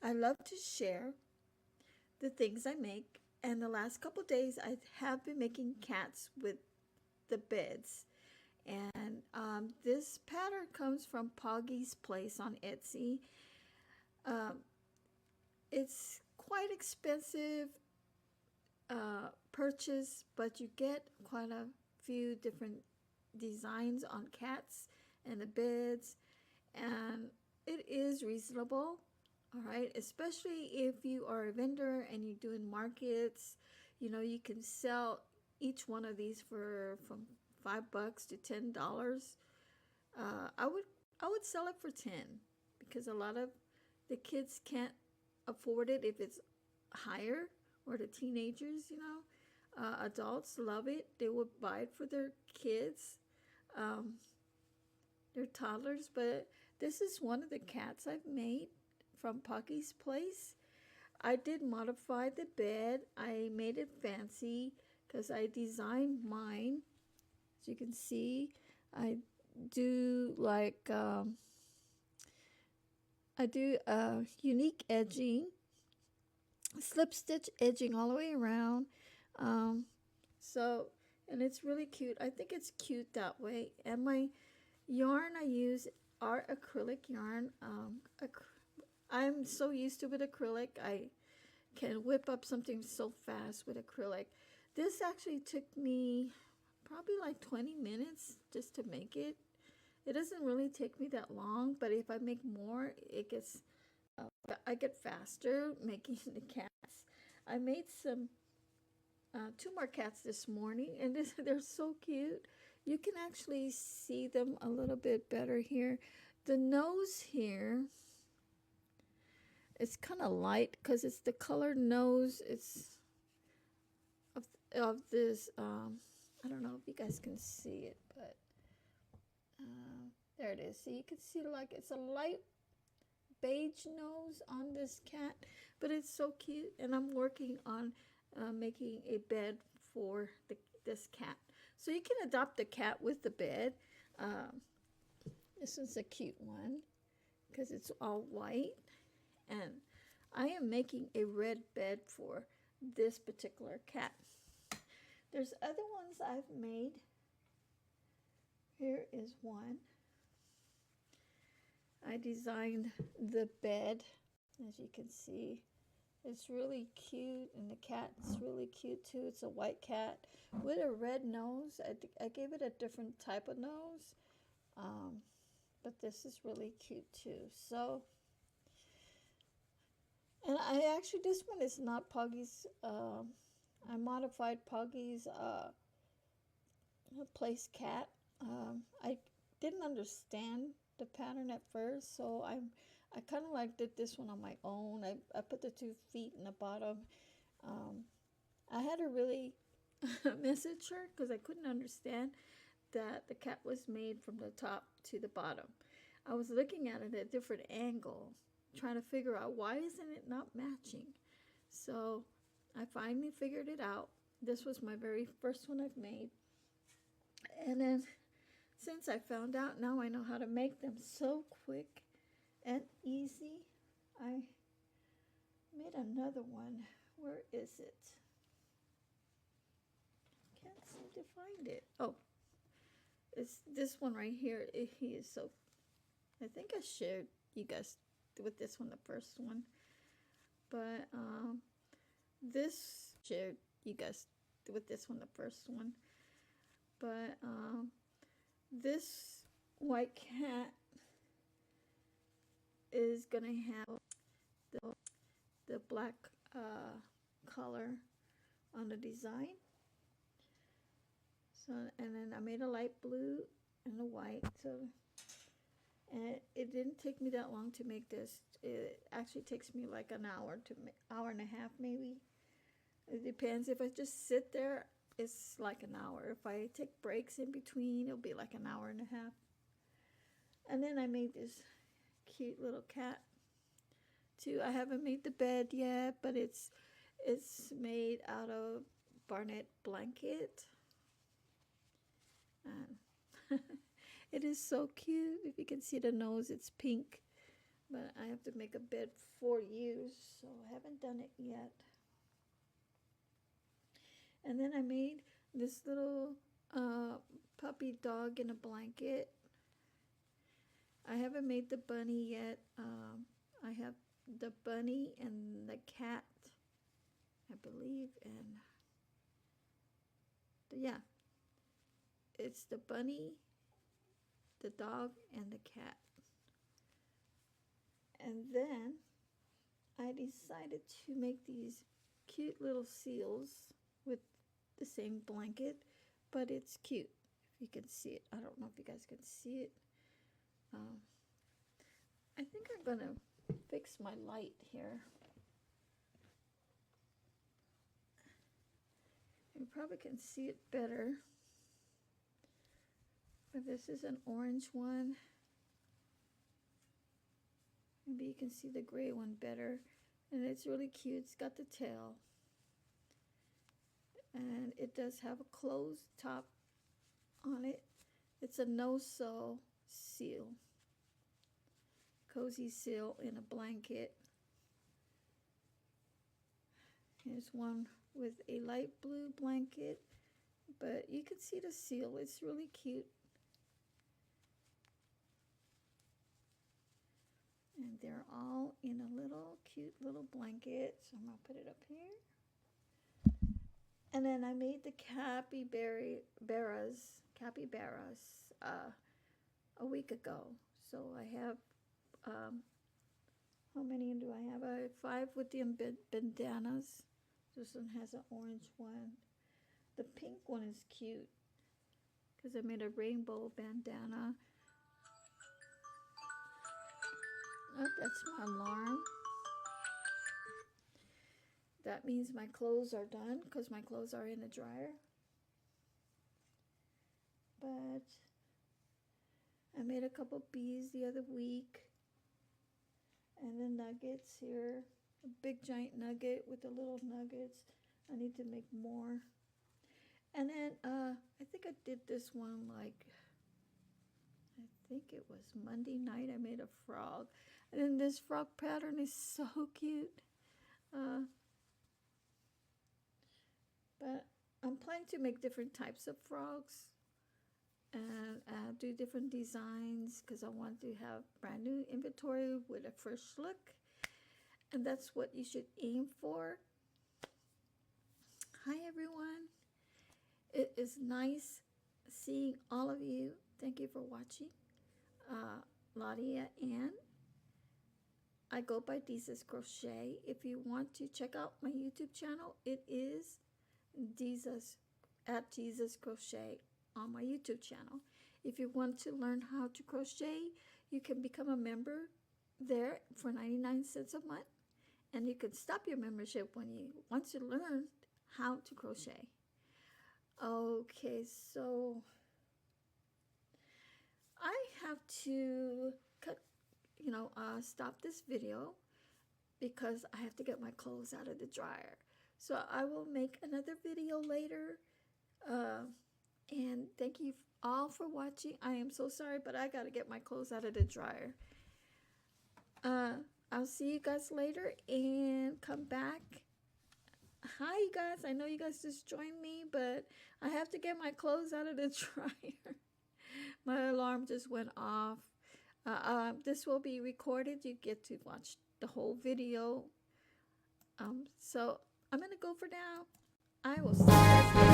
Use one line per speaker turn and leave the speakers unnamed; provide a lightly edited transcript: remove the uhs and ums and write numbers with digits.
I love to share the things I make, and the last couple days I have been making cats with the beds. And this pattern comes from Poggy's Place on Etsy. Um, it's quite expensive purchase, but you get quite a few different designs on cats and the beds, and it is reasonable. All right, especially if you are a vendor and you're doing markets, you know, you can sell each one of these for from $5 to $10. I would sell it for 10 because a lot of the kids can't afford it if it's higher, or the teenagers, you know. Adults love it. They would buy it for their kids, um, their toddlers. But this is one of the cats I've made from Pocky's Place. I did modify the bed. I made it fancy because I designed mine. As you can see, I do like I do unique edging, slip stitch edging all the way around. Um, so, and it's really cute. I think it's cute that way. And my yarn I use are acrylic yarn. I'm so used to with acrylic. I can whip up something so fast with acrylic. This actually took me probably like 20 minutes just to make it. It doesn't really take me that long, but if I make more, it gets I get faster making the cats. I made some two more cats this morning, and they're so cute. You can actually see them a little bit better here. The nose here, it's kind of light because it's the colored nose. It's of, of this, I don't know if you guys can see it, but there it is. So you can see like it's a light beige nose on this cat, but it's so cute. And I'm working on making a bed for this cat. So you can adopt the cat with the bed. Um, this one's a cute one because it's all white. And I am making a red bed for this particular cat. There's other ones I've made. Here is one. I designed the bed, as you can see. It's really cute, and the cat's really cute too. It's a white cat with a red nose. I gave it a different type of nose, but this is really cute too. So, and I actually, this one is not Poggy's. I modified Poggy's place cat. I didn't understand the pattern at first, so I kind of like did this one on my own. I put the 2 feet in the bottom. I had to really message her because I couldn't understand that the cat was made from the top to the bottom. I was looking at it at a different angle, trying to figure out why isn't it not matching. So I finally figured it out. This was my very first one I've made. And then since I found out, now I know how to make them so quick and easy. I made another one. Where is it? Can't seem to find it. Oh, it's this one right here. He is so, I think I shared you guys with this one, the first one. But this shared you guys with this one, the first one. But this white cat is gonna have the black color on the design. So, and then I made a light blue and a white. So, and it didn't take me that long to make this. It actually takes me like an hour to hour and a half maybe. It depends. If I just sit there, it's like an hour. If I take breaks in between, it'll be like an hour and a half. And then I made this cute little cat too. I haven't made the bed yet, but it's made out of barnet blanket. And it is so cute. If you can see the nose, it's pink but I have to make a bed for you, so I haven't done it yet. And then I made this little puppy dog in a blanket. I haven't made the bunny yet. I have the bunny and the cat, I believe, and yeah, it's the bunny, the dog, and the cat. And then I decided to make these cute little seals with the same blanket, but it's cute. If you can see it, I don't know if you guys can see it. I think I'm gonna fix my light here. You probably can see it better. But this is an orange one. Maybe you can see the gray one better. And it's really cute. It's got the tail. And it does have a closed top on it. It's a no-sew seal. Cozy seal in a blanket. Here's one with a light blue blanket, but you can see the seal. It's really cute. And they're all in a little cute little blanket. So I'm gonna put it up here. And then I made the capybaras a week ago. So I have how many do I have? I have 5 with the bandanas. This one has an orange one. The pink one is cute because I made a rainbow bandana. Oh, that's my alarm. That means my clothes are done because my clothes are in the dryer. But I made a couple bees the other week. And the nuggets here. A big giant nugget with the little nuggets. I need to make more. And then I think I did this one like, I think it was Monday night. I made a frog. And then this frog pattern is so cute. But I'm planning to make different types of frogs and do different designs because I want to have brand new inventory with a fresh look. And that's what you should aim for. Hi everyone. It is nice seeing all of you. Thank you for watching. Lottie Ann. I go by Deeza's Crochet. If you want to check out my YouTube channel, it is Deeza's Crochet on my YouTube channel. If you want to learn how to crochet, you can become a member there for 99 cents a month. And you can stop your membership once you learn how to crochet. Okay, so I have to stop this video because I have to get my clothes out of the dryer. So I will make another video later. And thank you all for watching. I am so sorry, but I got to get my clothes out of the dryer. I'll see you guys later and come back. Hi, you guys. I know you guys just joined me, but I have to get my clothes out of the dryer. My alarm just went off. This will be recorded. You get to watch the whole video. So I'm going to go for now. I will see you guys later.